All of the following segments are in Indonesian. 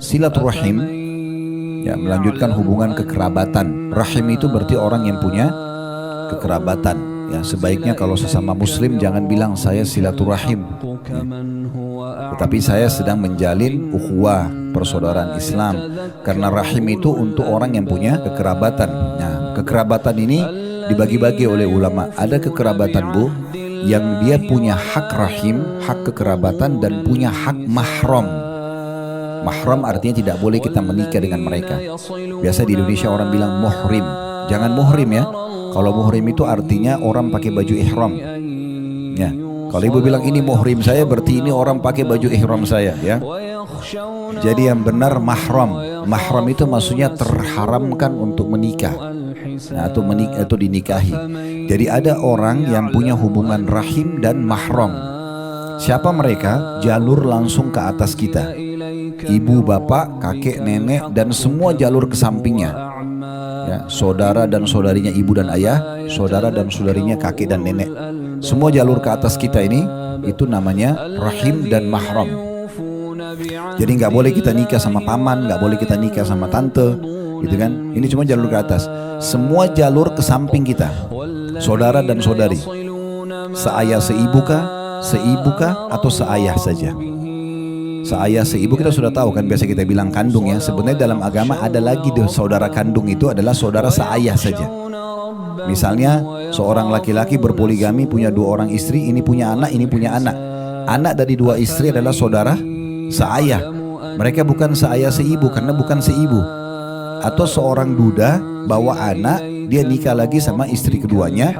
silaturahim, ya, melanjutkan hubungan kekerabatan. Rahim itu berarti orang yang punya kekerabatan. Ya, sebaiknya kalau sesama muslim jangan bilang saya silaturahim, ya. Tetapi saya sedang menjalin ukhuwah, persaudaraan Islam. Karena rahim itu untuk orang yang punya kekerabatan. Nah, kekerabatan ini dibagi-bagi oleh ulama. Ada kekerabatan, Bu, yang dia punya hak rahim, hak kekerabatan, dan punya hak mahram. Mahram artinya tidak boleh kita menikah dengan mereka. Biasa di Indonesia orang bilang muhrim. Jangan muhrim, ya. Kalau muhrim itu artinya orang pakai baju ihram. Ya. Kalau ibu bilang ini muhrim saya, berarti ini orang pakai baju ihram saya, ya. Jadi yang benar mahram. Mahram itu maksudnya terharamkan untuk menikah, nah, atau dinikahi. Jadi ada orang yang punya hubungan rahim dan mahram. Siapa mereka? Jalur langsung ke atas kita. Ibu, bapak, kakek, nenek, dan semua jalur ke sampingnya. Ya, saudara dan saudarinya ibu dan ayah, saudara dan saudarinya kakek dan nenek. Semua jalur ke atas kita ini, itu namanya rahim dan mahram. Jadi nggak boleh kita nikah sama paman, nggak boleh kita nikah sama tante, gitu kan? Ini cuma jalur ke atas. Semua jalur ke samping kita, saudara dan saudari, seayah seibukah atau seayah saja. Seayah seibu kita sudah tahu kan, biasa kita bilang kandung, ya. Sebenarnya dalam agama ada lagi deh, saudara kandung itu adalah saudara seayah saja. Misalnya seorang laki-laki berpoligami, punya 2 orang istri, ini punya anak, ini punya anak. Anak dari 2 istri adalah saudara seayah. Mereka bukan seayah seibu karena bukan seibu. Atau seorang duda bawa anak, dia nikah lagi sama istri keduanya,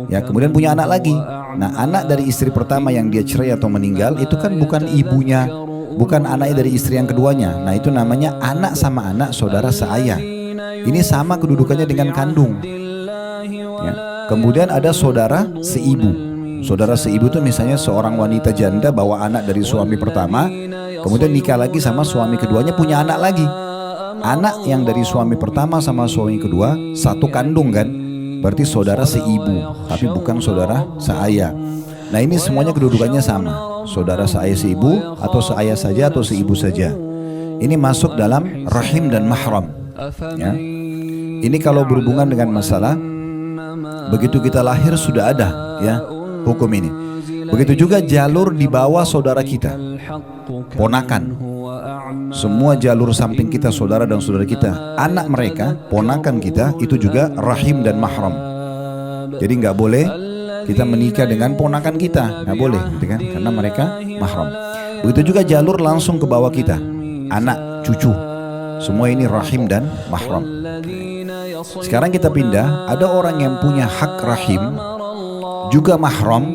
ya, kemudian punya anak lagi. Nah, anak dari istri pertama yang dia cerai atau meninggal itu kan bukan ibunya, bukan anaknya dari istri yang keduanya. Nah, itu namanya anak sama anak saudara seayah. Ini sama kedudukannya dengan kandung, ya. Kemudian ada saudara seibu. Saudara seibu itu misalnya seorang wanita janda bawa anak dari suami pertama, kemudian nikah lagi sama suami keduanya, punya anak lagi. Anak yang dari suami pertama sama suami kedua satu kandung kan, berarti saudara seibu, tapi bukan saudara seayah. Nah, ini semuanya kedudukannya sama, saudara seayah seibu, atau seayah saja atau seibu saja. Ini masuk dalam rahim dan mahram, ya. Ini kalau berhubungan dengan masalah begitu kita lahir sudah ada, ya, hukum ini. Begitu juga jalur di bawah saudara kita, ponakan. Semua jalur samping kita, saudara dan saudara kita, anak mereka, ponakan kita, itu juga rahim dan mahram. Jadi nggak boleh kita menikah dengan ponakan kita, nggak boleh, gitu kan? Karena mereka mahram. Begitu juga jalur langsung ke bawah kita, anak, cucu, semua ini rahim dan mahram. Sekarang kita pindah, ada orang yang punya hak rahim juga mahram,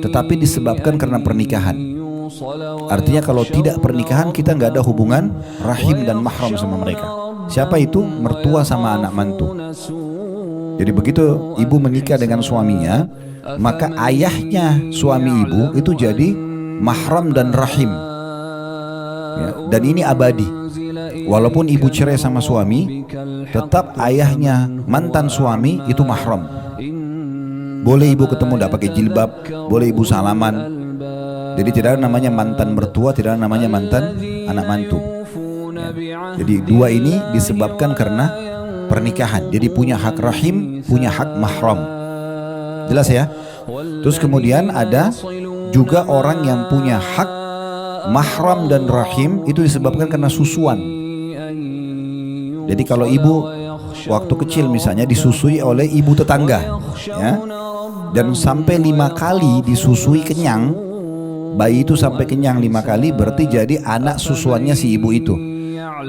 tetapi disebabkan karena pernikahan. Artinya kalau tidak pernikahan kita nggak ada hubungan rahim dan mahram sama mereka. Siapa itu? Mertua sama anak mantu. Jadi begitu ibu menikah dengan suaminya, maka ayahnya suami ibu itu jadi mahram dan rahim, ya, dan ini abadi. Walaupun ibu cerai sama suami, tetap ayahnya mantan suami itu mahram. Boleh ibu ketemu tidak pakai jilbab, boleh ibu salaman. Jadi tidak ada namanya mantan mertua, tidak ada namanya mantan anak mantu, ya. Jadi dua ini disebabkan karena pernikahan. Jadi punya hak rahim, punya hak mahram. Jelas ya? Terus kemudian ada juga orang yang punya hak mahram dan rahim itu disebabkan karena susuan. Jadi kalau ibu waktu kecil misalnya disusui oleh ibu tetangga, ya, dan sampai 5 kali disusui kenyang, bayi itu sampai kenyang 5 kali, berarti jadi anak susuannya si ibu itu.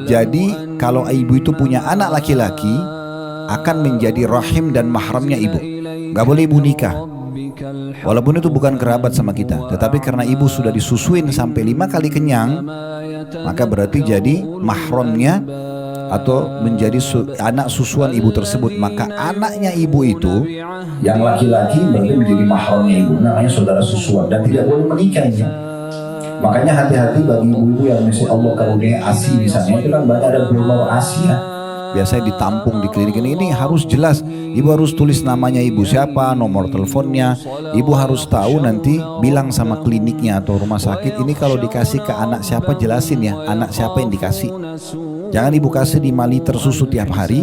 Jadi kalau ibu itu punya anak laki-laki, akan menjadi rahim dan mahramnya ibu. Gak boleh ibu nikah, walaupun itu bukan kerabat sama kita, tetapi karena ibu sudah disusuin sampai 5 kali kenyang, maka berarti jadi mahramnya atau menjadi anak susuan ibu tersebut. Maka anaknya ibu itu yang laki-laki berarti menjadi mahramnya ibu, namanya saudara susuan, dan tidak boleh menikahnya. Makanya hati-hati bagi ibu-ibu yang misalnya Allah karunia ASI misalnya, itu kan banyak ada donor ASI, ya. biasanya ditampung di klinik ini harus jelas. Ibu harus tulis namanya ibu siapa, nomor teleponnya. Ibu harus tahu nanti bilang sama kliniknya atau rumah sakit ini kalau dikasih ke anak siapa jelasin ya, anak siapa yang dikasih. Jangan ibu kasih 5 liter susu tiap hari,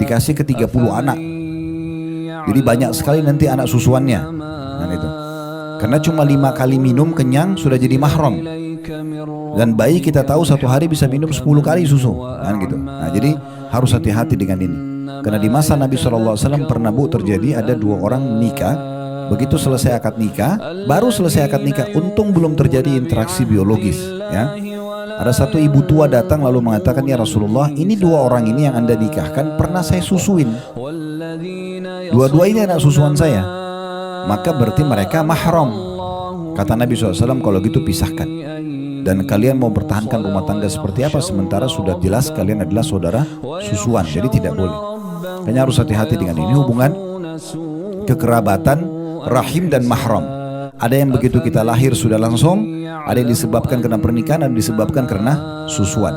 dikasih ke 30 anak. Jadi banyak sekali nanti anak susuannya. Nah, itu. Karena cuma 5 kali minum kenyang sudah jadi mahram. Dan bayi kita tahu satu hari bisa minum 10 kali susu, kan gitu. Nah, jadi harus hati-hati dengan ini. Karena di masa Nabi SAW pernah terjadi ada 2 orang nikah. Begitu selesai akad nikah, baru selesai akad nikah, untung belum terjadi interaksi biologis. Ya, ada satu ibu tua datang lalu mengatakan, ya Rasulullah, ini 2 orang ini yang Anda nikahkan pernah saya susuin. Dua-dua ini anak susuan saya, maka berarti mereka mahram. Kata Nabi SAW, kalau gitu pisahkan. Dan kalian mau bertahankan rumah tangga seperti apa sementara sudah jelas kalian adalah saudara susuan. Jadi tidak boleh. Hanya harus hati-hati dengan ini, hubungan kekerabatan, rahim dan mahram. Ada yang begitu kita lahir sudah langsung, ada yang disebabkan karena pernikahan, ada yang disebabkan karena susuan.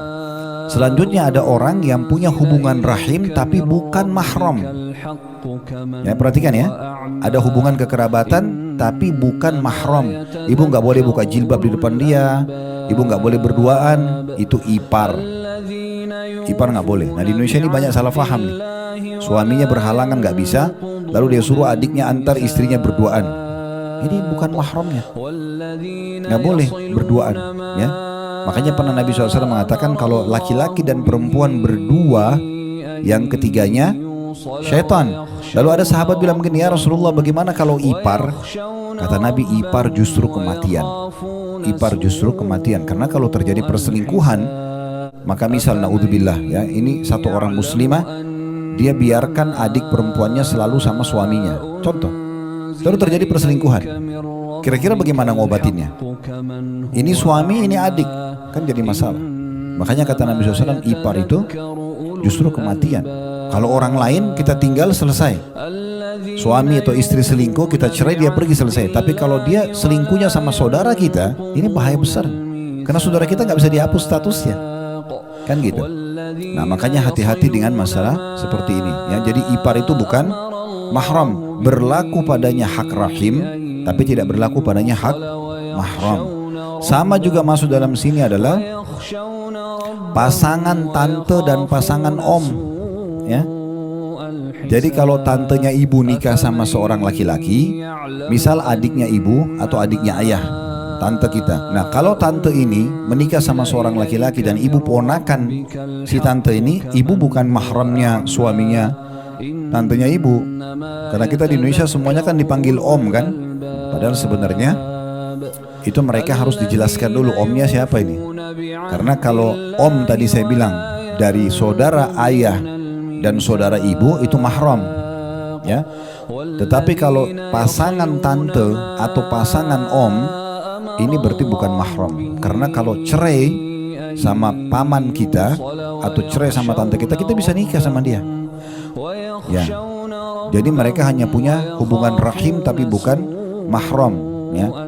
Selanjutnya ada orang yang punya hubungan rahim tapi bukan mahram. Ya, perhatikan ya, ada hubungan kekerabatan tapi bukan mahram. Ibu nggak boleh buka jilbab di depan dia, ibu nggak boleh berduaan, itu ipar. Ipar nggak boleh. Nah, di Indonesia ini banyak salah paham nih. Suaminya berhalangan nggak bisa, lalu dia suruh adiknya antar istrinya berduaan. Ini bukan mahramnya, nggak boleh berduaan. Ya, makanya pernah Nabi SAW mengatakan kalau laki-laki dan perempuan berdua, yang ketiganya syaitan. Lalu ada sahabat bilang begini, ya Rasulullah, bagaimana kalau ipar? Kata Nabi, ipar justru kematian. Ipar justru kematian. Karena kalau terjadi perselingkuhan, maka misal naudzubillah ya, ini satu orang muslimah, dia biarkan adik perempuannya selalu sama suaminya. Contoh, lalu terjadi perselingkuhan. Kira-kira bagaimana ngobatinnya? Ini suami, ini adik, kan jadi masalah. Makanya kata Nabi SAW, ipar itu justru kematian. Kalau orang lain kita tinggal selesai. Suami atau istri selingkuh kita cerai, dia pergi selesai. Tapi kalau dia selingkuhnya sama saudara kita, ini bahaya besar. Karena saudara kita nggak bisa dihapus statusnya, kan gitu. Nah, makanya hati-hati dengan masalah seperti ini. Ya, jadi ipar itu bukan mahram. Berlaku padanya hak rahim, tapi tidak berlaku padanya hak mahram. Sama juga masuk dalam sini adalah pasangan tante dan pasangan om. Ya. Jadi kalau tantenya ibu nikah sama seorang laki-laki, misal adiknya ibu atau adiknya ayah, tante kita. Nah, kalau tante ini menikah sama seorang laki-laki dan ibu ponakan si tante ini, ibu bukan mahramnya suaminya tantenya ibu. Karena kita di Indonesia semuanya kan dipanggil om kan, padahal sebenarnya itu mereka harus dijelaskan dulu omnya siapa ini. Karena kalau om tadi saya bilang dari saudara ayah dan saudara ibu itu mahram, ya. Tetapi kalau pasangan tante atau pasangan om, ini berarti bukan mahram. Karena kalau cerai sama paman kita atau cerai sama tante kita, kita bisa nikah sama dia. Ya. Jadi mereka hanya punya hubungan rahim tapi bukan mahram, ya.